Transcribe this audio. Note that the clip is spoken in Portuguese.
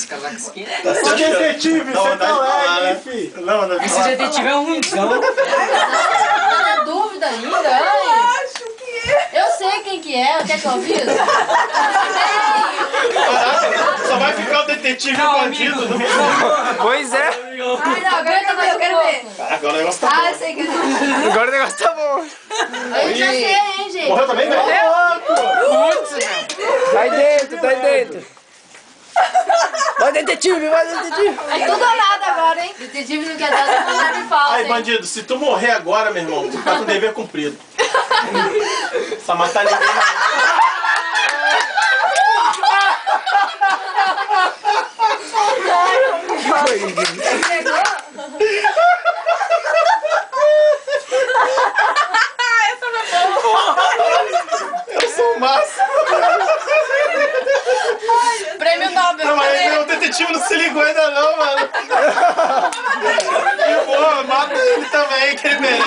Cavaquinho. Ô detetive, você tá leve, hein, filho? Não, Esse detetive é um ruimzão. Tá na dúvida ainda? Ai. Acho que é. Eu sei quem que é, quer que eu avise? Caraca, só vai ficar o detetive e o bandido. Pois é. Ai, não, agora eu quero ver. Caraca, o negócio tá Ah, bom. eu sei que é. Agora o negócio tá bom. Eu já sei, hein, gente? Morreu também, velho? Vai dentro, vai dentro. Vai detetive, vai detetive. É tudo ou nada agora, hein? Detetive não quer dar, não dá de falta, Aí, hein? bandido, se tu morrer agora, meu irmão, tu tá com o dever cumprido. Só matar ninguém mais. Eu sou o máximo. Prêmio Nobel. Não, mas o detetive não se ligou ainda não, mano. E boa, mata ele também, que ele merece.